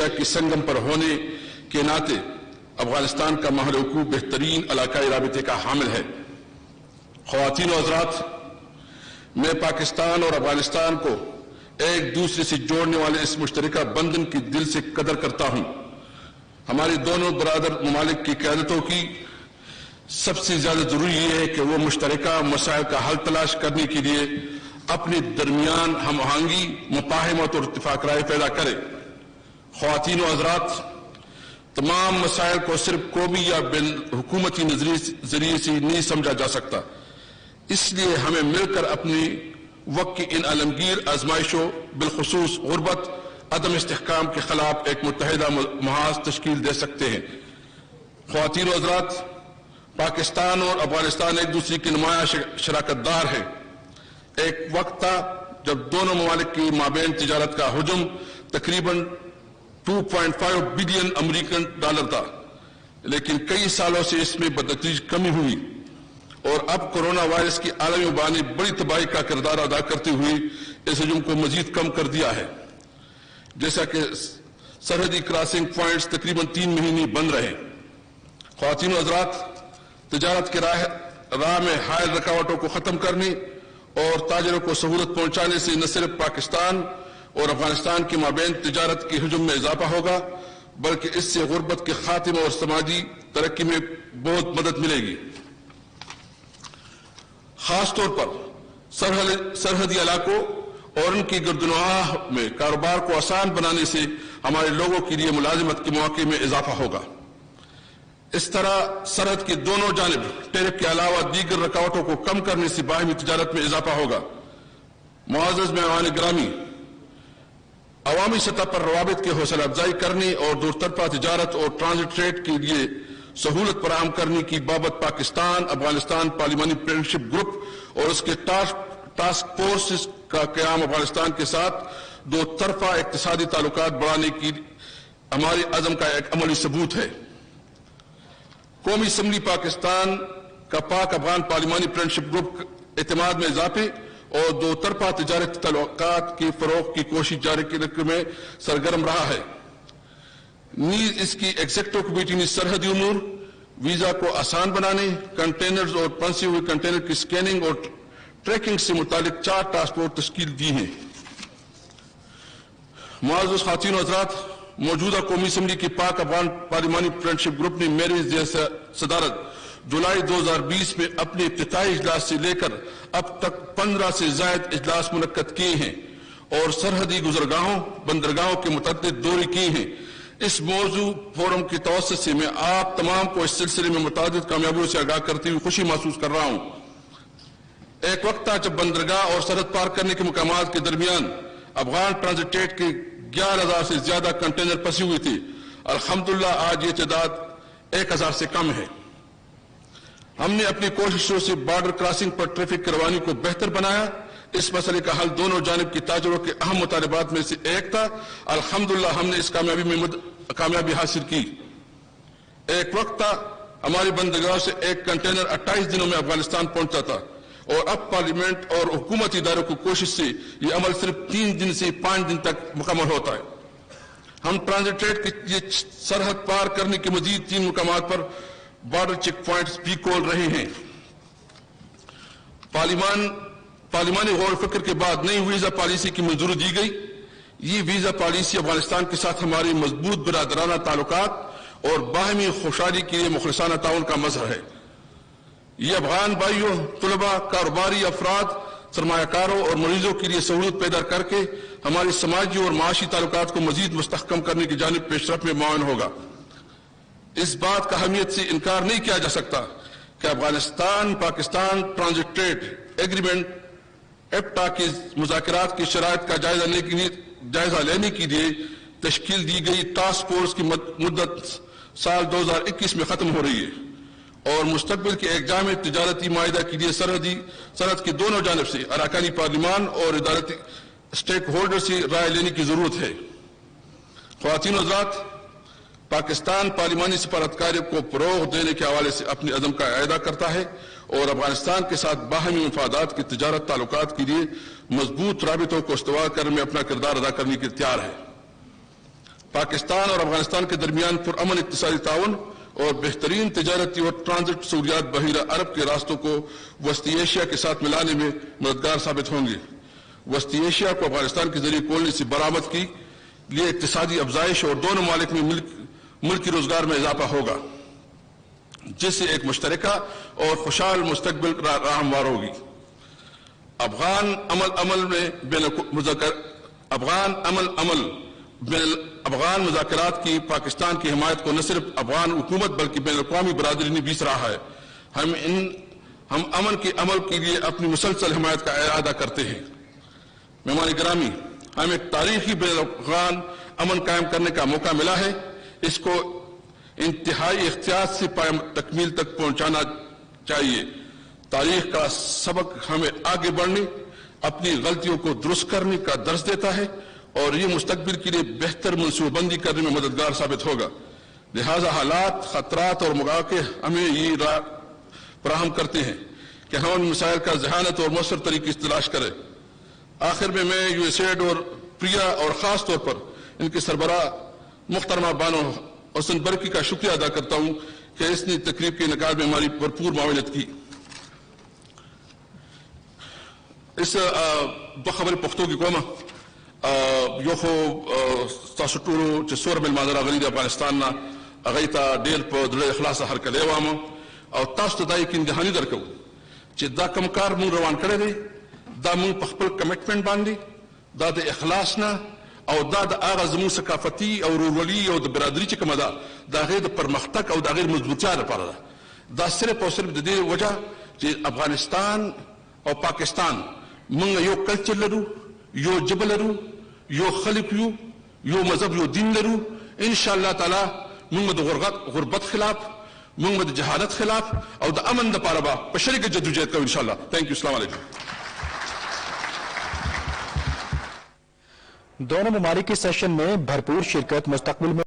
Asia کی سنگم پر ہونے کے ناطے افغانستان کا ماحول وقوع بہترین علاقائی رابطے کا حامل ہے۔ خواتین و حضرات، میں پاکستان اور افغانستان کو ایک دوسرے سے جوڑنے والے اس مشترکہ بندھن کی دل سے قدر کرتا ہوں۔ ہماری دونوں برادر ممالک کی قیادتوں کی سب سے زیادہ ضروری یہ ہے کہ وہ مشترکہ مسائل کا حل تلاش کرنے کے لیے اپنے درمیان ہم آہنگی، مفاہمت اور اتفاق رائے پیدا کرے۔ خواتین و حضرات، تمام مسائل کو صرف قومی یا بین حکومتی ذریعے سے نہیں سمجھا جا سکتا، اس لیے ہمیں مل کر اپنی وقت کی ان عالمگیر آزمائشوں، بالخصوص غربت، عدم استحکام کے خلاف ایک متحدہ محاذ تشکیل دے سکتے ہیں۔ خواتین و حضرات، پاکستان اور افغانستان ایک دوسرے کی نمایاں شراکت دار ہیں۔ ایک وقت تھا جب دونوں ممالک کی مابین تجارت کا حجم تقریباً 2.5 بلین امریکن ڈالر تھا، لیکن کئی سالوں سے اس میں بتدریج کمی ہوئی، اور اب کورونا وائرس کی عالمی وبا نے بڑی تباہی کا کردار ادا کرتے ہوئے اس حجم کو مزید کم کر دیا ہے۔ جیسا کہ سرحدی کراسنگ پوائنٹس تقریباً 3 مہینے بند رہے۔ خواتین و حضرات، تجارت کے راہ میں حائل رکاوٹوں کو ختم کرنے اور تاجروں کو سہولت پہنچانے سے نہ صرف پاکستان اور افغانستان کے مابین تجارت کے حجم میں اضافہ ہوگا، بلکہ اس سے غربت کے خاتمے اور سماجی ترقی میں بہت مدد ملے گی۔ خاص طور پر سرحدی علاقوں اور ان کی گردنواہ میں کاروبار کو آسان بنانے سے ہمارے لوگوں کے لیے ملازمت کے مواقع میں اضافہ ہوگا۔ اس طرح سرحد کی دونوں جانب ٹیرف کے علاوہ دیگر رکاوٹوں کو کم کرنے سے باہمی تجارت میں اضافہ ہوگا۔ معزز مہمان گرامی، عوامی سطح پر روابط کی حوصلہ افزائی کرنے اور دور طرفہ تجارت اور ٹرانزٹ ٹریڈ کے لیے سہولت فراہم کرنے کی بابت پاکستان افغانستان پارلیمانی فرینڈشپ گروپ اور اس کے ٹاسک فورس کا قیام افغانستان کے ساتھ دو طرفہ اقتصادی تعلقات بڑھانے کی ہمارے عزم کا ایک عملی ثبوت ہے۔ قومی اسمبلی پاکستان کا پاک افغان پارلیمانی فرینڈشپ گروپ اعتماد میں اضافے اور دو طرفہ تجارتی تعلقات کے فروغ کی کوشش جاری رکھنے میں سرگرم رہا ہے۔ نیز اس کی ایگزیکٹو کمیٹی نے سرحدی امور، ویزا کو آسان بنانے، کنٹینرز اور پھنسے ہوئے کنٹینر کی سکیننگ اور ٹریکنگ سے متعلق 4 ٹاسک فورس تشکیل دی ہیں۔ معزز خواتین و حضرات، موجودہ قومی اسمبلی کی پاک افغان پارلیمانی فرینڈشپ گروپ نے میری صدارت جولائی 2020 میں اپنے افتتاحی اجلاس سے لے کر اب تک 15 سے زائد اجلاس منعقد کیے ہیں اور سرحدی گزرگاہوں، بندرگاہوں کے متعدد دورے کیے ہیں۔ اس موضوع فورم کی توسط سے میں آپ تمام کو اس سلسلے میں متعدد کامیابیوں سے آگاہ کرتے ہوئے خوشی محسوس کر رہا ہوں۔ ایک وقت تھا جب بندرگاہ اور سرحد پار کرنے کے مقامات کے درمیان افغان ٹرانزٹ ٹریڈ کے 11,000 سے زیادہ کنٹینر پھنسے ہوئے تھے۔ الحمدللہ آج یہ تعداد 1,000 سے کم ہے۔ ہم نے اپنی کوششوں سے بارڈر کراسنگ پر ٹریفک کی روانی کو بہتر بنایا۔ اس مسئلے کا حل دونوں جانب کے تاجروں کے اہم مطالبات میں سے ایک تھا۔ الحمدللہ ہم نے اس کامیابی حاصل کی۔ ایک وقت تھا ہماری بندرگاہ سے ایک کنٹینر 28 دنوں میں افغانستان پہنچتا تھا، اور اب پارلیمنٹ اور حکومتی اداروں کی کوشش سے یہ عمل صرف 3 دن سے 5 دن تک مکمل ہوتا ہے۔ ہم ٹرانزٹ ٹریڈ کی یہ سرحد پار کرنے کے مزید 3 مقامات پر بارڈر چیک پوائنٹس بھی کھول رہے ہیں۔ پارلیمانی غور و فکر کے بعد نئی ویزا پالیسی کی منظوری دی گئی۔ یہ ویزا پالیسی افغانستان کے ساتھ ہماری مضبوط برادرانہ تعلقات اور باہمی خوشحالی کے لیے مخلصانہ تعاون کا مظہر ہے۔ یہ افغان بھائیوں، طلباء، کاروباری افراد، سرمایہ کاروں اور مریضوں کے لیے سہولت پیدا کر کے ہماری سماجی اور معاشی تعلقات کو مزید مستحکم کرنے کی جانب پیش رفت میں معاون ہوگا۔ اس بات کا اہمیت سے انکار نہیں کیا جا سکتا کہ Afghanistan Pakistan transit trade agreement APTTA کے مذاکرات کی شرائط کا جائزہ لینے کے لیے تشکیل دی گئی ٹاسک فورس کی مدت سال 2021 میں ختم ہو رہی ہے، اور مستقبل کے ایک جامع تجارتی معاہدہ کے لیے سرحد کی دونوں جانب سے اراکانی پارلیمان اور ادارتی اسٹیک ہولڈر سے رائے لینے کی ضرورت ہے۔ خواتین و حضرات، پاکستان پارلیمانی سفارتکاری کو فروغ دینے کے حوالے سے اپنے عزم کا اعادہ کرتا ہے اور افغانستان کے ساتھ باہمی مفادات کی تجارت تعلقات کے لیے مضبوط رابطوں کو استوار کرنے میں اپنا کردار ادا کرنے کے تیار ہے۔ پاکستان اور افغانستان کے درمیان پرامن اقتصادی تعاون اور بہترین تجارتی اور ٹرانزٹ سہولیات بحیرہ عرب کے راستوں کو وسطی ایشیا کے ساتھ ملانے میں مددگار ثابت ہوں گے۔ وسطی ایشیا کو افغانستان کے ذریعے کھولنے سے برآمد کی لیے اقتصادی افزائش اور دونوں ممالک میں ملکی روزگار میں اضافہ ہوگا، جس سے ایک مشترکہ اور خوشحال مستقبل راہ ہموار ہوگی۔ افغان مذاکرات کی پاکستان کی حمایت کو نہ صرف افغان حکومت بلکہ بین الاقوامی برادری نے بھی سراہا ہے۔ ہم امن کے عمل کے لیے اپنی مسلسل حمایت کا اعادہ کرتے ہیں۔ مہمان گرامی، ہمیں ایک تاریخی بین الاقوامی امن قائم کرنے کا موقع ملا ہے، اس کو انتہائی احتیاط سے تکمیل تک پہنچانا چاہیے۔ تاریخ کا سبق ہمیں آگے بڑھنے، اپنی غلطیوں کو درست کرنے کا درس دیتا ہے اور یہ مستقبل کے لیے بہتر منصوبہ بندی کرنے میں مددگار ثابت ہوگا۔ لہذا حالات، خطرات اور مواقع ہمیں یہ راہ فراہم کرتے ہیں کہ ہم ان مسائل کا ذہانت اور مؤثر طریقے سے تلاش کریں۔ آخر میں یو ایس ایڈ اور پریا اور خاص طور پر ان کے سربراہ محترمہ بانو حسن برقی کا شکریہ ادا کرتا ہوں کہ اس نے تقریب کے انعقاد میں ہماری بھرپور معاونت کی۔ اس بخبر پختو کی قومہ یوخو تاسوٹورو چسور مل مادر غلید افغانستان نا اغیتا دیر پا دل اخلاص ہر کل ایواما او تاسو دائی کی اندہانی درکو چی دا کمکار مون روان کرے دے، دا مون پخپل کمیٹمنٹ باندی، دا دا اخلاصنا او دا آغا زمون ثقافتی او رولی او دا برادری چکم دا غیر پر مختق او دا غیر مضبوطیہ دا پارا دا صرف او صرف دا دے وجہ چی افغانستان او پاکستان منگا یو کلچر لرو، یو جبل لرو، یو خلق یو مذہب یو دین لرو۔ انشاءاللہ تعالی منگا دا غربت خلاف، منگا دا جہالت خلاف او دا امن دا پارا با پشرک جدوجہد کرو انشاءاللہ۔ تھینک یو، السلام علیکم۔ دونوں ممالک کے سیشن میں بھرپور شرکت مستقبل میں